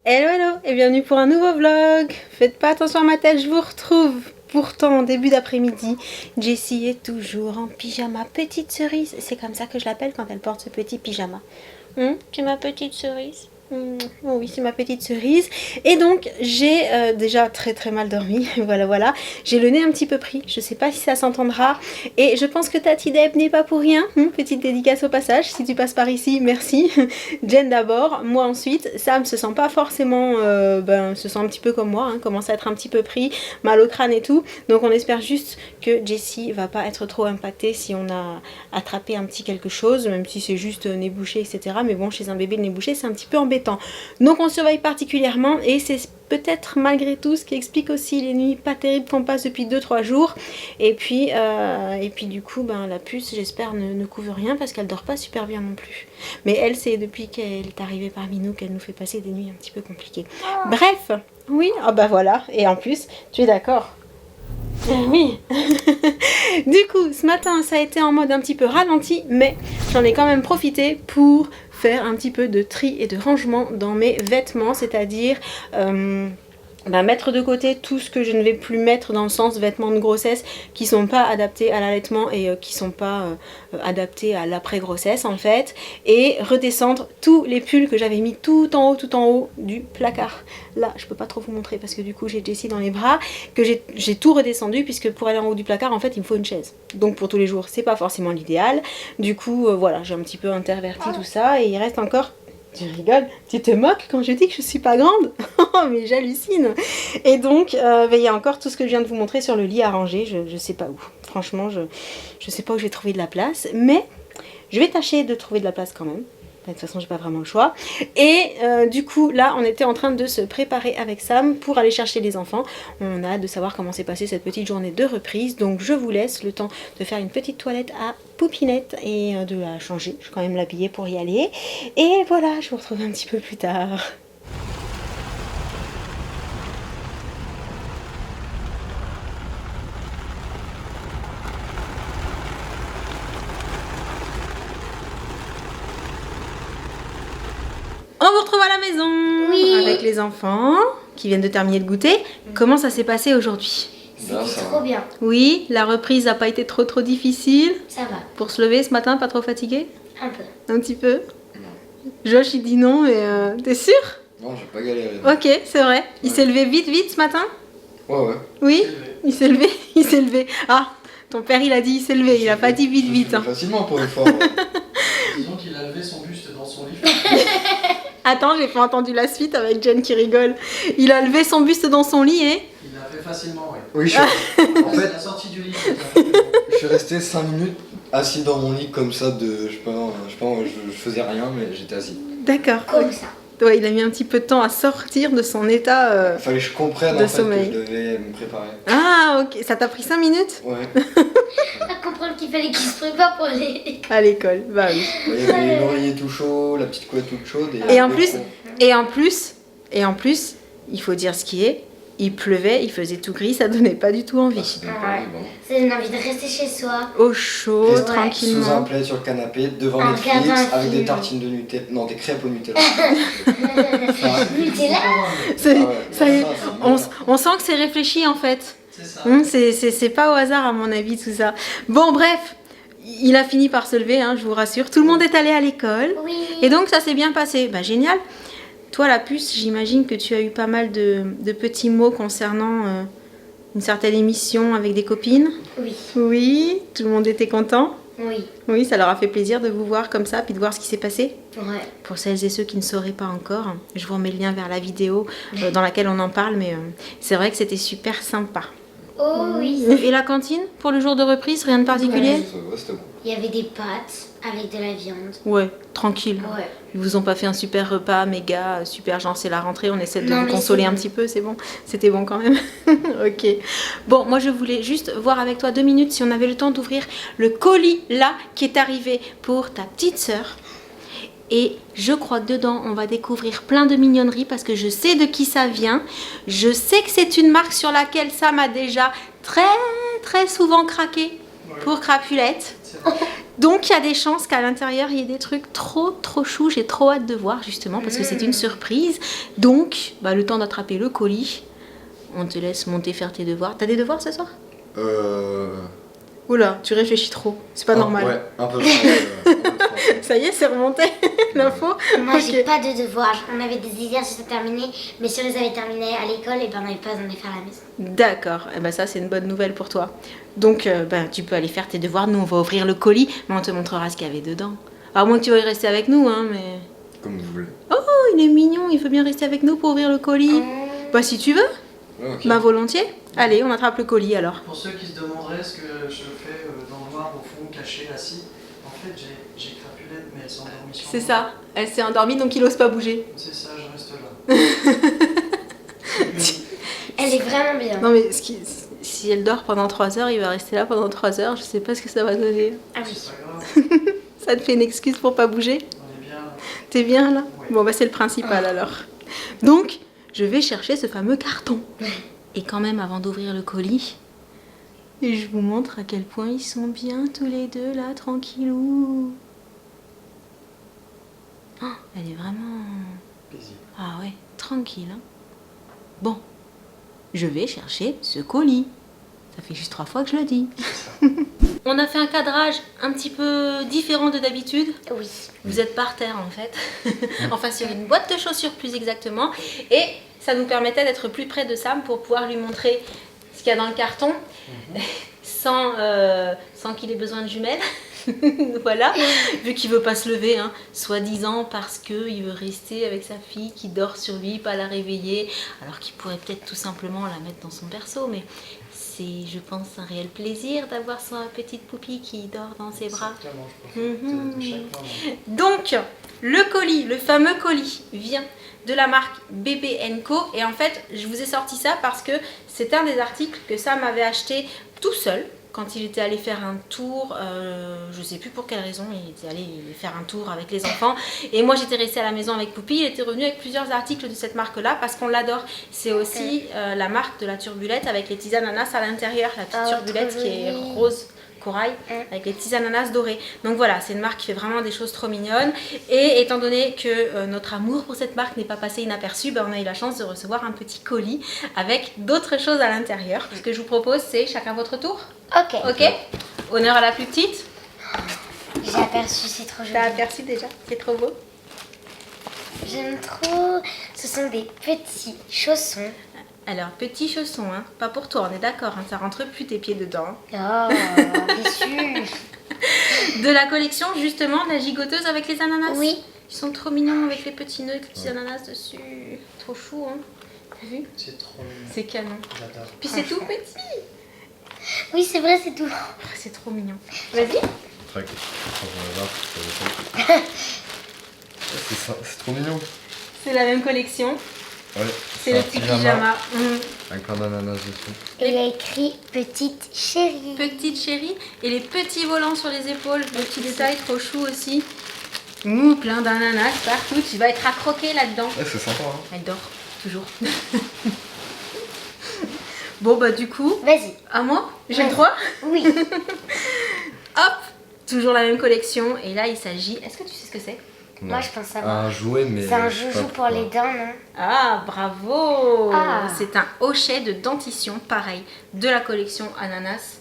Hello hello et bienvenue pour un nouveau vlog. Faites pas attention à ma tête, je vous retrouve. Pourtant en début d'après-midi, Jessie est toujours en pyjama. Petite cerise, c'est comme ça que je l'appelle quand elle porte ce petit pyjama. C'est ma petite cerise. Oh oui, c'est ma petite cerise. Et donc j'ai déjà très mal dormi. Voilà. J'ai le nez un petit peu pris. Je sais pas si ça s'entendra. Et je pense que Tati Deb n'est pas pour rien. Petite dédicace au passage. Si tu passes par ici, merci. Jen d'abord, moi ensuite. Sam se sent pas forcément, se sent un petit peu comme moi. Commence à être un petit peu pris, mal au crâne et tout. Donc on espère juste que Jessie va pas être trop impactée si on a attrapé un petit quelque chose, même si c'est juste nez bouché, etc. Mais bon, chez un bébé le nez bouché, c'est un petit peu embêtant. Donc on surveille particulièrement et c'est peut-être malgré tout ce qui explique aussi les nuits pas terribles qu'on passe depuis 2-3 jours. Et puis du coup la puce j'espère ne couvre rien parce qu'elle dort pas super bien non plus. Mais elle, c'est depuis qu'elle est arrivée parmi nous qu'elle nous fait passer des nuits un petit peu compliquées. Bref, oui, voilà. Et en plus, tu es d'accord? Oui. Du coup, ce matin, ça a été en mode un petit peu ralenti, mais j'en ai quand même profité pour faire un petit peu de tri et de rangement dans mes vêtements, c'est-à-dire mettre de côté tout ce que je ne vais plus mettre dans le sens vêtements de grossesse qui sont pas adaptés à l'allaitement et qui sont pas adaptés à l'après-grossesse en fait, et redescendre tous les pulls que j'avais mis tout en haut du placard. Là je peux pas trop vous montrer parce que du coup j'ai Jessie dans les bras, que j'ai tout redescendu puisque pour aller en haut du placard en fait il me faut une chaise, donc pour tous les jours c'est pas forcément l'idéal. Du coup voilà, j'ai un petit peu interverti tout ça et il reste encore... Tu rigoles? Tu te moques quand je dis que je suis pas grande? Mais j'hallucine. Et donc, il y a encore tout ce que je viens de vous montrer sur le lit à ranger. Je sais pas où. Franchement, je sais pas où je vais trouver de la place. Mais je vais tâcher de trouver de la place quand même. De toute façon, j'ai pas vraiment le choix. Et du coup, là, on était en train de se préparer avec Sam pour aller chercher les enfants. On a hâte de savoir comment s'est passée cette petite journée de reprise. Donc, je vous laisse le temps de faire une petite toilette à Poupinette et de la changer. Je vais quand même l'habiller pour y aller. Et voilà, je vous retrouve un petit peu plus tard. On vous retrouve à la maison, oui, avec les enfants qui viennent de terminer le goûter. Comment ça s'est passé aujourd'hui? C'était trop bien. Oui, la reprise n'a pas été trop difficile. Ça va. Pour se lever ce matin, pas trop fatigué? Un peu. Un petit peu? Non. Josh il dit non, mais t'es sûr? Non, j'ai pas galéré. Ok, c'est vrai. Il s'est levé vite ce matin? Ouais. Oui, il s'est levé. Il s'est levé. Ah, ton père il a dit il s'est levé, il a pas dit vite. Hein. Facilement pour une fois. Disons qu'il a levé son buste dans son lit. Attends, j'ai pas entendu la suite avec Jen qui rigole. Il a levé son buste dans son lit et... Il l'a fait facilement, oui. Oui, en fait, la sortie du lit. je suis resté 5 minutes assis dans mon lit comme ça, je faisais rien, mais j'étais assis. D'accord. Comme ça. Ouais, il a mis un petit peu de temps à sortir de son état Fallait que je comprenne de en fait sommeil. que je devais me préparer. Ah, ok. Ça t'a pris 5 minutes? Ouais. À comprendre qu'il fallait qu'il se prépare pour aller. À l'école, bah oui. Il y avait l'oreiller tout chaud, la petite couette toute chaude. Et en plus, il faut dire ce qui est, il pleuvait, il faisait tout gris, ça donnait pas du tout envie. Ça donne pas envie, bon. Ça donne envie de rester chez soi. Au chaud, Ouais. tranquillement. Sous un plaid sur le canapé, devant Un Netflix, regardant un avec film. des tartines de Nutella. Non, des crêpes au Nutella. Nutella. C'est- Ah ouais. ça y est, Ça, c'est on sent que c'est réfléchi en fait. C'est ça. C'est pas au hasard à mon avis tout ça. Bon bref, il a fini par se lever, je vous rassure. Tout le monde est allé à l'école. Oui. Et donc ça s'est bien passé. Bah génial. Toi la puce, j'imagine que tu as eu pas mal de petits mots concernant une certaine émission avec des copines. Oui. Oui, tout le monde était content. Oui. Oui, ça leur a fait plaisir de vous voir comme ça, puis de voir ce qui s'est passé. Ouais. Pour celles et ceux qui ne sauraient pas encore, je vous remets le lien vers la vidéo dans laquelle on en parle, mais c'est vrai que c'était super sympa. Oh oui. Et la cantine, pour le jour de reprise, rien de particulier? Ouais, c'était bon. Il y avait des pâtes avec de la viande. Ouais, tranquille. Ouais. Ils vous ont pas fait un super repas, méga, super, genre c'est la rentrée, on essaie de Non, vous mais consoler c'est un bon. petit peu, c'est bon? C'était bon quand même? Ok. Bon, moi je voulais juste voir avec toi 2 minutes si on avait le temps d'ouvrir le colis là qui est arrivé pour ta petite sœur. Et je crois que dedans, on va découvrir plein de mignonneries parce que je sais de qui ça vient. Je sais que c'est une marque sur laquelle Sam a déjà très souvent craqué pour Crapulette. C'est vrai. Donc il y a des chances qu'à l'intérieur il y ait des trucs trop chou. J'ai trop hâte de voir justement parce que c'est une surprise. Donc le temps d'attraper le colis, on te laisse monter faire tes devoirs. T'as des devoirs ce soir? Oula, tu réfléchis trop, c'est pas normal. Ouais, un peu trop. Ça y est, c'est remonté l'info. Moi, j'ai Ok. pas de devoirs. On avait des exercices à terminer, mais si on les avait terminés à l'école, et ben on n'avait pas besoin de les faire à la maison. D'accord, eh ben ça c'est une bonne nouvelle pour toi. Donc tu peux aller faire tes devoirs, nous on va ouvrir le colis, mais on te montrera ce qu'il y avait dedans. À moins que tu veuilles rester avec nous, hein, mais... Comme vous voulez. Oh, il est mignon, il veut bien rester avec nous pour ouvrir le colis. Bah si tu veux, Ouais, ok. bah volontiers. Allez, on attrape le colis alors. Pour ceux qui se demanderaient ce que je fais dans le noir, au fond, caché, assis, en fait, j'ai Crapulette, mais elle s'est endormie sur C'est moi. ça, elle s'est endormie donc il ose pas bouger. C'est ça, je reste là. Elle est vraiment bien. Non mais si elle dort pendant 3 heures, il va rester là pendant 3 heures, je sais pas ce que ça va donner. Ah oui. C'est pas grave, Ça te fait une excuse pour pas bouger? on est bien là. T'es bien là? Ouais. Bon bah c'est le principal alors. Donc, je vais chercher ce fameux carton. Et quand même avant d'ouvrir le colis, je vous montre à quel point ils sont bien tous les deux là, tranquillou. Oh, elle est vraiment... Paisible. Ah ouais, tranquille. Hein. Bon, je vais chercher ce colis. Ça fait juste 3 fois que je le dis. On a fait un cadrage un petit peu différent de d'habitude. Oui. Vous êtes par terre en fait, enfin sur une boîte de chaussures plus exactement, et ça nous permettait d'être plus près de Sam pour pouvoir lui montrer ce qu'il y a dans le carton, sans qu'il ait besoin de jumelles. Voilà, vu qu'il veut pas se lever, hein, soi-disant parce qu'il veut rester avec sa fille qui dort sur lui, pas la réveiller, alors qu'il pourrait peut-être tout simplement la mettre dans son berceau, mais c'est, je pense, un réel plaisir d'avoir sa petite poupie qui dort dans ses bras. Exactement, je profite de chaque moment. Donc, le colis, le fameux colis, vient de la marque Bébé Co. Et en fait, je vous ai sorti ça parce que c'est un des articles que Sam avait acheté tout seul quand il était allé faire un tour. Je sais plus pour quelle raison, il était allé faire un tour avec les enfants. Et moi, j'étais restée à la maison avec Poupie. Il était revenu avec plusieurs articles de cette marque-là parce qu'on l'adore. C'est aussi la marque de la turbulette avec les petits ananas à l'intérieur. La petite turbulette trop qui est joli. rose corail avec les petits ananas dorés. Donc voilà, c'est une marque qui fait vraiment des choses trop mignonnes. Et étant donné que notre amour pour cette marque n'est pas passé inaperçu, on a eu la chance de recevoir un petit colis avec d'autres choses à l'intérieur. Ce que je vous propose, c'est chacun votre tour. Ok. Ok? Honneur à la plus petite. J'ai aperçu, c'est trop joli. T'as aperçu déjà? C'est trop beau. J'aime trop. Ce sont des petits chaussons. Alors, petits chaussons, hein. Pas pour toi, on est d'accord, hein. Ça rentre plus tes pieds dedans. Oh, déçu. De la collection, justement, la gigoteuse avec les ananas. Oui. Ils sont trop mignons avec les petits nœuds, les petits ananas dessus. Trop chou, hein. T'as vu? C'est trop mignon. C'est canon. J'adore. Puis c'est tout petit. Oui, c'est vrai, c'est tout. Oh, c'est trop mignon. Vas-y. Trac. C'est ça, c'est trop mignon. C'est la même collection. Ouais. C'est le petit pyjama. Avec un ananas dessus. Et il y a écrit petite chérie. Petite chérie. Et les petits volants sur les épaules. Le petit détail trop chou aussi. Ouh, plein d'ananas partout. Tu vas être accroqué là-dedans. Ouais, c'est sympa, hein. Elle dort, toujours. Bon, bah du coup, Vas-y. à moi, j'ai le Ouais. droit. Oui. Hop, toujours la même collection. Et là, il s'agit... Est-ce que tu sais ce que c'est? Non. Moi, je pense savoir. Un jouet, mais. C'est un je sais joujou pas pour les pourquoi. dents, non? Ah, bravo. Ah. C'est un hochet de dentition, pareil, de la collection Ananas.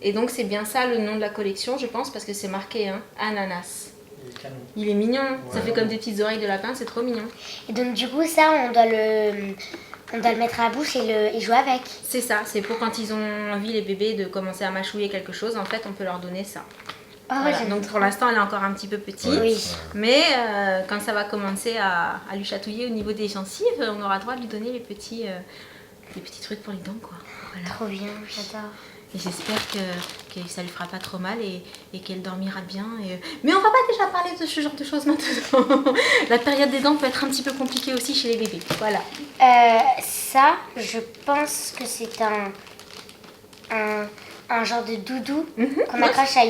Et donc, c'est bien ça le nom de la collection, je pense, parce que c'est marqué, hein, Ananas. Il est canon. Il est mignon, ça Ouais. fait comme des petites oreilles de lapin, c'est trop mignon. Et donc, du coup, ça, on doit le mettre à la bouche et jouer avec. C'est ça, c'est pour quand ils ont envie, les bébés, de commencer à mâchouiller quelque chose, en fait, on peut leur donner ça. Oh, Voilà. j'aime Donc trop. pour l'instant, elle est encore un petit peu petite. Ouais, Oui. ouais. Mais quand ça va commencer à lui chatouiller au niveau des gencives, on aura le droit de lui donner les petits trucs pour les dents, quoi. Voilà. Trop bien, j'adore. Et j'espère que ça lui fera pas trop mal et qu'elle dormira bien. Mais on va pas déjà parler de ce genre de choses maintenant. La période des dents peut être un petit peu compliquée aussi chez les bébés. Voilà. Ça, je pense que c'est un genre de doudou qu'on accroche à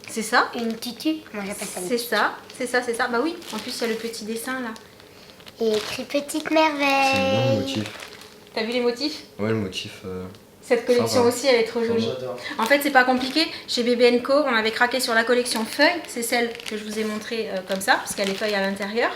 C'est ça. une tutu. Moi, j'appelle ça une C'est tutu. ça, c'est ça. Bah oui, en plus il y a le petit dessin là. Et écrit petite C'est mignon le merveille. motif. T'as vu les motifs? Ouais, le motif. Cette collection Sympa. aussi, elle est trop jolie. J'adore. En fait, c'est pas compliqué. Chez Bébé & Co, on avait craqué sur la collection feuilles. C'est celle que je vous ai montrée comme ça, parce qu'elle est feuille à l'intérieur.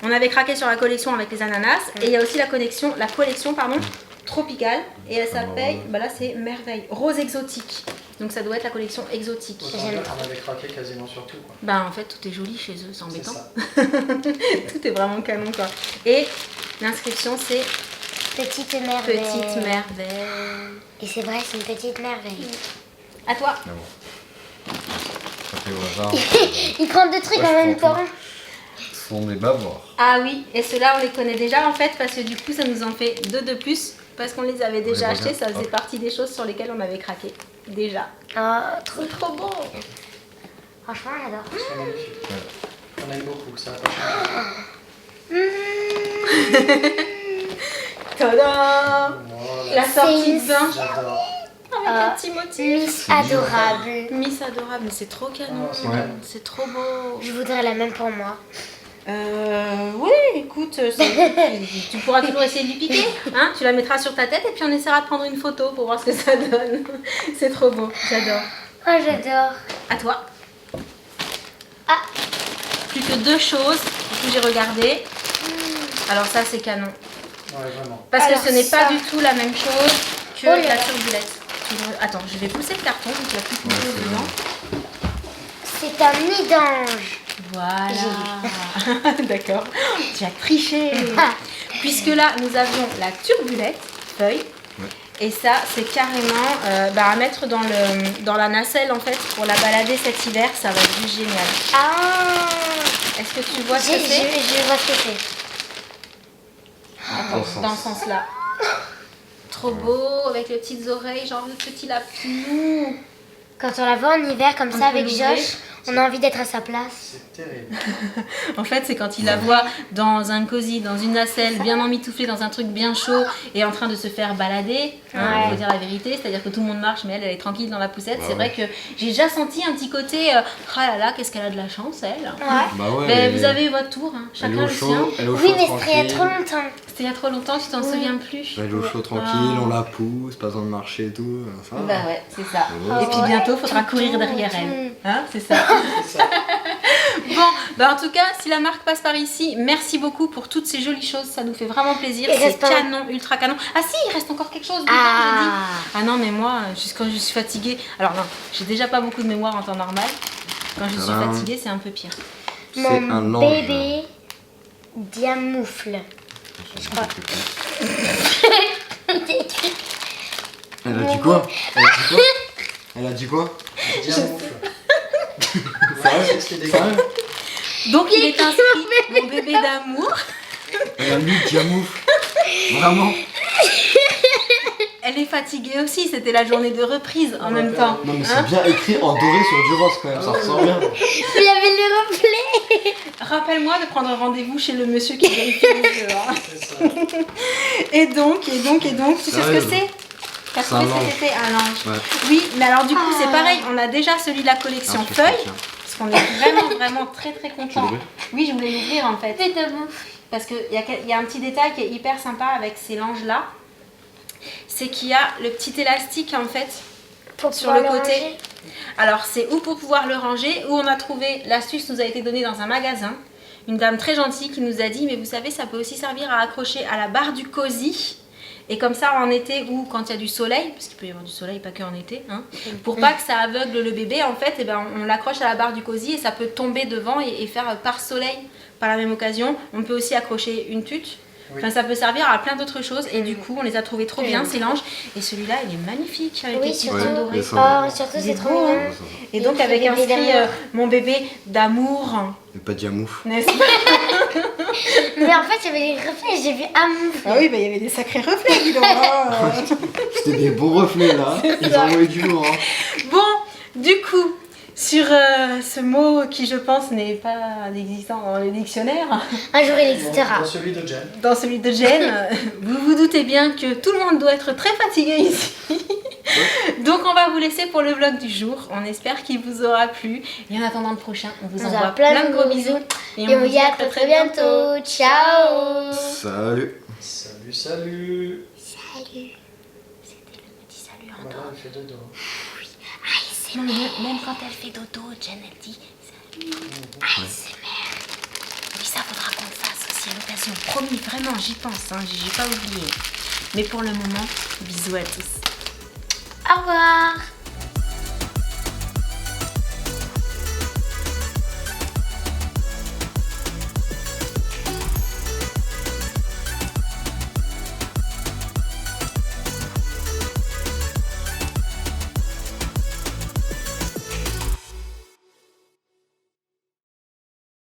On avait craqué sur la collection avec les ananas. Et il y a aussi la collection tropicale. Et elle s'appelle, là c'est Merveille, rose exotique. Donc ça doit être la collection exotique. Autant dire qu'on avait craqué quasiment sur tout, quoi. Bah en fait, tout est joli chez eux, c'est C'est embêtant. ça. Tout est vraiment canon quoi. Et l'inscription c'est Petite merveille. Petite Merveille. Et c'est vrai, c'est une petite merveille. À toi. Ah bon. Ça fait au hasard. Il prend deux trucs Ouais, en je même prends temps. Ce sont des bavoirs. Ah oui, et ceux-là on les connaît déjà en fait parce que du coup ça nous en fait deux de plus parce qu'on les avait déjà Oui, achetés, ça regarde. faisait Hop. partie des choses sur lesquelles on avait craqué déjà. Oh, trop. Trop beau. Franchement, j'adore. C'est magnifique. On aime beaucoup, ça a pas changé. Tada. Voilà. La sortie de C'est bain J'adore. avec un petit motif. Miss C'est mignon. adorable. Miss adorable, mais c'est trop canon. Oh, c'est Ouais. canon. C'est trop beau. Je voudrais la même pour moi. Oui, écoute, tu pourras toujours essayer de lui piquer. Hein, tu la mettras sur ta tête et puis on essaiera de prendre une photo pour voir ce que ça donne. C'est trop beau, j'adore. Oh, j'adore. À toi. Ah. Plus que deux choses. Du coup, j'ai regardé. Alors ça, c'est canon. Ouais, vraiment. Parce Alors, que ce n'est ça. pas du tout la même chose que Oh là la là. turbulette. Attends, je vais pousser le carton, donc il n'y a plus de chose c'est dedans. C'est un nid d'ange. Voilà. D'accord. Tu as triché. Puisque là, nous avions la turbulette, feuille. Ouais. Et ça, c'est carrément à mettre dans la nacelle en fait pour la balader cet hiver. Ça va être juste génial. Ah. Est-ce que tu vois ce Je que c'est vois ce que c'est. Attends, dans ce sens-là. Trop beau, avec les petites oreilles, genre le petit lapinou. Quand on la voit en hiver comme On ça peut avec l'ouvrir. Josh, on a envie d'être à sa place. C'est terrible. En fait, c'est quand il la voit dans un cosy, dans une nacelle, bien emmitouflée dans un truc bien chaud et en train de se faire balader. Hein, Ouais. faut dire la vérité, c'est-à-dire que tout le monde marche, mais elle est tranquille dans la poussette. Bah c'est vrai que j'ai déjà senti un petit côté ah là là, qu'est-ce qu'elle a de la chance, elle. Ouais. Bah ouais. Mais vous avez eu votre tour, hein, Elle est chacun au le chaud, sien. elle est au Oui, chaud mais c'était il y a trop tranquille. longtemps. C'était il y a trop longtemps, tu t'en souviens plus. Elle est au chaud tranquille, Ah. on la pousse, pas besoin de marcher et tout. Ça va. Bah ouais, c'est ça. Ouais. Et puis bientôt, il faudra courir Tout, derrière tout. elle. Hein, c'est ça. C'est ça. Bon, bah en tout cas, si la marque passe par ici, merci beaucoup pour toutes ces jolies choses, ça nous fait vraiment plaisir. Il C'est reste pas- canon, ultra canon. Ah si, il reste encore quelque chose. Putain, j'ai dit. Ah. Ah non, mais moi, quand je suis fatiguée, alors non, j'ai déjà pas beaucoup de mémoire en temps normal. Quand je suis Tadam. fatiguée, c'est un peu pire. C'est un Mon ange. bébé diamoufle. Je crois. Elle a dit quoi? Elle a dit quoi? Elle a dit quoi? Diamoufle. Sérieux? C'est ce qui est dégueu. Sérieux? Donc il est inscrit mon bébé d'amour. Elle a lu Diamouf. Vraiment? Elle est fatiguée aussi, c'était la journée de reprise en même temps. Non mais Hein c'est bien écrit en doré sur du rose quand même, ça ressort bien. Il y avait le reflet. Rappelle-moi de prendre rendez-vous chez le monsieur qui vérifie les yeux. Hein. C'est ça. Et donc, tu sais ce que Sérieux c'est? T'as C'est un trouvé ange. cet été un ange. Ouais. Oui, mais alors du coup c'est pareil, on a déjà celui de la collection Ah, je fais feuilles, tiens. parce qu'on est vraiment très Tu contents. l'ouvres? Oui, je voulais l'ouvrir en fait, C'est de moufle. parce qu'il y a un petit détail qui est hyper sympa avec ces langes là, c'est qu'il y a le petit élastique en fait. Pour Sur pouvoir le côté. ranger. Alors c'est ou pour pouvoir le ranger, ou on a trouvé, l'astuce nous a été donnée dans un magasin, une dame très gentille qui nous a dit, mais vous savez ça peut aussi servir à accrocher à la barre du cosy. Et comme ça en été ou quand il y a du soleil, parce qu'il peut y avoir du soleil pas que en été, hein, pour pas que ça aveugle le bébé en fait, et ben on l'accroche à la barre du cosy et ça peut tomber devant et faire par soleil par la même occasion. On peut aussi accrocher une tute. Oui. Enfin, ça peut servir à plein d'autres choses et du coup on les a trouvés trop bien ces langes. Et celui-là il est magnifique avec Oui, les petits surtout. points Ouais, dorés. mais ça- Oh, surtout Il est c'est trop beau, mignon. Ouais, ça va. Et donc Écrit avec bébé inscrit d'amour. mon bébé d'amour, Mais pas Diamouf. n'est-ce pas? Mais en fait, il y avait des reflets, j'ai vu amoufle. Ah oui, bah, il y avait des sacrés reflets, dis donc. hein. C'était des beaux reflets là. Ils ont envoyé du lourd. Hein. Bon, du coup, sur ce mot qui je pense n'est pas existant dans le dictionnaire, Un jour, il Dans existera. celui de Jen. dans celui de Jen, vous vous doutez bien que tout le monde doit être très fatigué ici. Donc on va vous laisser pour le vlog du jour. On espère qu'il vous aura plu. Et en attendant le prochain, on vous On vous envoie a plein de gros gros bisous. Et on vous dit à très bientôt. Ciao. Salut. Salut, salut. Salut. C'était le petit s'endort. Voilà, elle fait dodo. Non, même quand elle fait dodo, Jen, elle dit ASMR. Oui, ça faudra qu'on le fasse aussi à l'occasion. Promis, vraiment, j'y pense, hein, j'ai pas oublié. Mais pour le moment, bisous à tous. Au revoir.